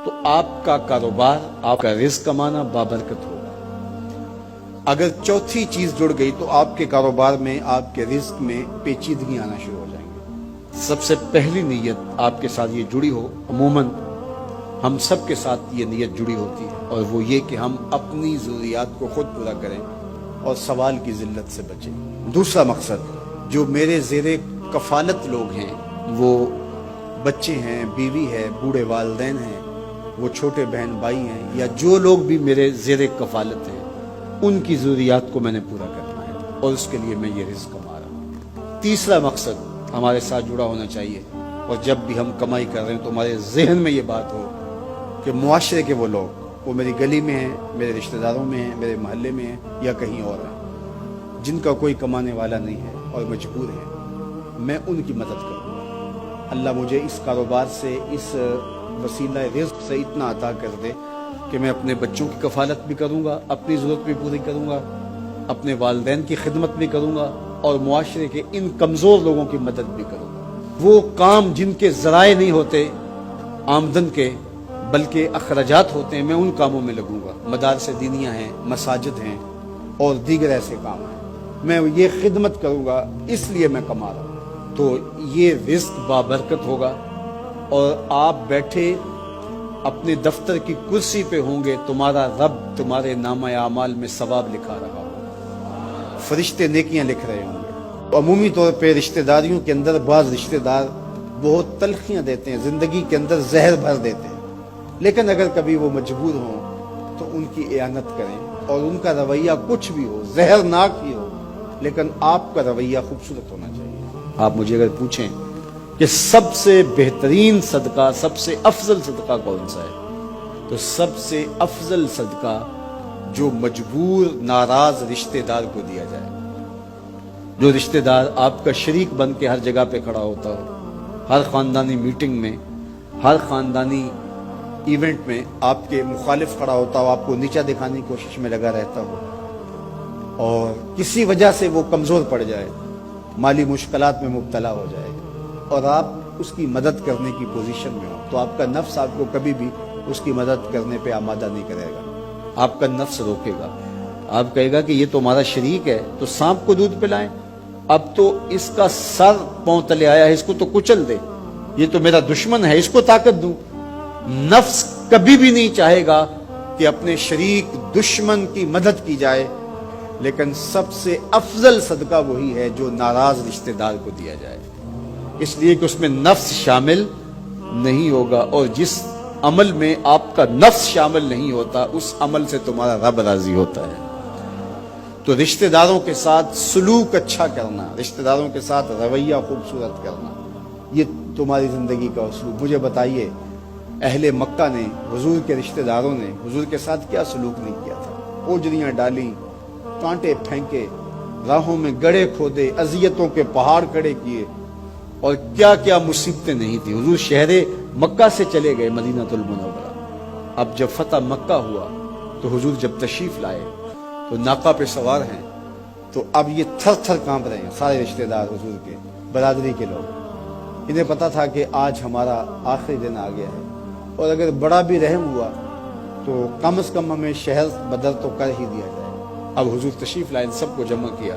تو آپ کا کاروبار، آپ کا رزق کمانا بابرکت ہوگا۔ اگر چوتھی چیز جڑ گئی تو آپ کے کاروبار میں، آپ کے رزق میں پیچیدگی آنا شروع ہو جائیں گے۔ سب سے پہلی نیت آپ کے ساتھ یہ جڑی ہو، عموماً ہم سب کے ساتھ یہ نیت جڑی ہوتی ہے، اور وہ یہ کہ ہم اپنی ضروریات کو خود پورا کریں اور سوال کی ذلت سے بچیں۔ دوسرا مقصد، جو میرے زیر کفالت لوگ ہیں، وہ بچے ہیں، بیوی ہے، بوڑھے والدین ہیں، وہ چھوٹے بہن بھائی ہیں، یا جو لوگ بھی میرے زیر کفالت ہیں، ان کی ضروریات کو میں نے پورا کرنا ہے، اور اس کے لیے میں یہ رزق کما رہا ہوں۔ تیسرا مقصد ہمارے ساتھ جڑا ہونا چاہیے، اور جب بھی ہم کمائی کر رہے ہیں تو ہمارے ذہن میں یہ بات ہو کہ معاشرے کے وہ لوگ، وہ میری گلی میں ہیں، میرے رشتہ داروں میں ہیں، میرے محلے میں ہیں، یا کہیں اور ہیں، جن کا کوئی کمانے والا نہیں ہے اور مجبور ہے، میں ان کی مدد کروں۔ اللہ مجھے اس کاروبار سے، اس وسیلہ رزق سے اتنا عطا کر دے کہ میں اپنے بچوں کی کفالت بھی کروں گا، اپنی ضرورت بھی پوری کروں گا، اپنے والدین کی خدمت بھی کروں گا، اور معاشرے کے ان کمزور لوگوں کی مدد بھی کروں گا۔ وہ کام جن کے ذرائع نہیں ہوتے آمدن کے، بلکہ اخراجات ہوتے ہیں، میں ان کاموں میں لگوں گا۔ مدارس دینیاں ہیں، مساجد ہیں، اور دیگر ایسے کام ہیں، میں یہ خدمت کروں گا، اس لیے میں کما رہا ہوں۔ تو یہ رزق بابرکت ہوگا، اور آپ بیٹھے اپنے دفتر کی کرسی پہ ہوں گے، تمہارا رب تمہارے نامہ اعمال میں ثواب لکھا رہا ہوگا، فرشتے نیکیاں لکھ رہے ہوں گے۔ عمومی طور پہ رشتہ داریوں کے اندر بعض رشتہ دار بہت تلخیاں دیتے ہیں، زندگی کے اندر زہر بھر دیتے ہیں، لیکن اگر کبھی وہ مجبور ہوں تو ان کی اعانت کریں، اور ان کا رویہ کچھ بھی ہو، زہرناک ہی ہو، لیکن آپ کا رویہ خوبصورت ہونا چاہیے۔ آپ مجھے اگر پوچھیں کہ سب سے بہترین صدقہ، سب سے افضل صدقہ کون سا ہے، تو سب سے افضل صدقہ جو مجبور ناراض رشتہ دار کو دیا جائے، جو رشتہ دار آپ کا شریک بن کے ہر جگہ پہ کھڑا ہوتا ہو، ہر خاندانی میٹنگ میں، ہر خاندانی ایونٹ میں آپ کے مخالف کھڑا ہوتا ہو، آپ کو نیچا دکھانے کی کوشش میں لگا رہتا ہو، اور کسی وجہ سے وہ کمزور پڑ جائے، مالی مشکلات میں مبتلا ہو جائے، اور آپ اس کی مدد کرنے کی پوزیشن میں ہو، تو آپ کا نفس آپ کو کبھی بھی اس کی مدد کرنے پہ آمادہ نہیں کرے گا۔ آپ کا نفس روکے گا، آپ کہے گا کہ یہ تو ہمارا شریک ہے، تو سانپ کو دودھ پلائیں، اب تو اس کا سر پاؤں تلے آیا ہے، اس کو تو کچل دے، یہ تو میرا دشمن ہے، اس کو طاقت دوں۔ نفس کبھی بھی نہیں چاہے گا کہ اپنے شریک دشمن کی مدد کی جائے، لیکن سب سے افضل صدقہ وہی ہے جو ناراض رشتہ دار کو دیا جائے، اس لیے کہ اس میں نفس شامل نہیں ہوگا، اور جس عمل میں آپ کا نفس شامل نہیں ہوتا، اس عمل سے تمہارا رب راضی ہوتا ہے۔ تو رشتہ داروں کے ساتھ سلوک اچھا کرنا، رشتہ داروں کے ساتھ رویہ خوبصورت کرنا، یہ تمہاری زندگی کا اسلوب۔ مجھے بتائیے، اہل مکہ نے، حضور کے رشتہ داروں نے حضور کے ساتھ کیا سلوک نہیں کیا تھا؟ اوجریاں ڈالی، کانٹے پھینکے، راہوں میں گڑھے کھودے، اذیتوں کے پہاڑ کھڑے کیے، اور کیا کیا مصیبتیں نہیں تھی۔ حضور شہر مکہ سے چلے گئے مدینہ المنورہ۔ اب جب فتح مکہ ہوا تو حضور جب تشریف لائے تو ناقہ پہ سوار ہیں، تو اب یہ تھر تھر کانپ رہے ہیں سارے رشتہ دار حضور کے، برادری کے لوگ۔ انہیں پتا تھا کہ آج ہمارا آخری دن آ گیا ہے، اور اگر بڑا بھی رحم ہوا تو کم از کم ہمیں شہر بدر تو کر ہی دیا جائے۔ اب حضور تشریف لائے، سب کو جمع کیا،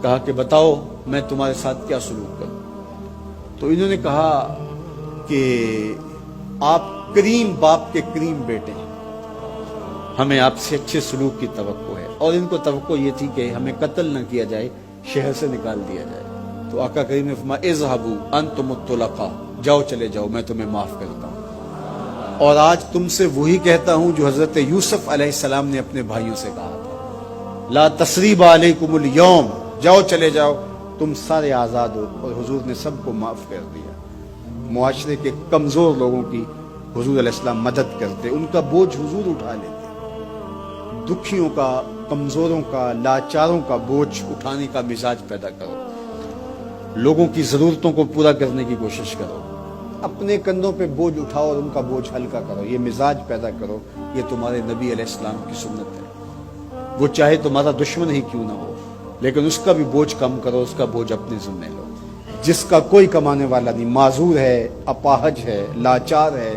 کہا کہ بتاؤ میں تمہارے ساتھ کیا سلوک کروں؟ تو انہوں نے کہا کہ آپ کریم باپ کے کریم بیٹے ہیں، ہمیں آپ سے اچھے سلوک کی توقع ہے، اور ان کو توقع یہ تھی کہ ہمیں قتل نہ کیا جائے، شہر سے نکال دیا جائے۔ تو آقا کریم نے فرمایا اذهبوا انتم الطلقاء، جاؤ چلے جاؤ، میں تمہیں معاف کرتا ہوں۔ اور آج تم سے وہی کہتا ہوں جو حضرت یوسف علیہ السلام نے اپنے بھائیوں سے کہا تھا، لا تثریب علیکم اليوم، جاؤ چلے جاؤ، تم سارے آزاد ہو۔ اور حضور نے سب کو معاف کر دیا۔ معاشرے کے کمزور لوگوں کی حضور علیہ السلام مدد کرتے، ان کا بوجھ حضور اٹھا لیتے۔ دکھیوں کا، کمزوروں کا، لاچاروں کا بوجھ اٹھانے کا مزاج پیدا کرو، لوگوں کی ضرورتوں کو پورا کرنے کی کوشش کرو، اپنے کندھوں پہ بوجھ اٹھاؤ اور ان کا بوجھ ہلکا کرو، یہ مزاج پیدا کرو۔ یہ تمہارے نبی علیہ السلام کی سنت ہے۔ وہ چاہے تمہارا دشمن ہی کیوں نہ ہو، لیکن اس کا بھی بوجھ کم کرو، اس کا بوجھ اپنے ذمہ لو۔ جس کا کوئی کمانے والا نہیں، معذور ہے، اپاہج ہے، لاچار ہے،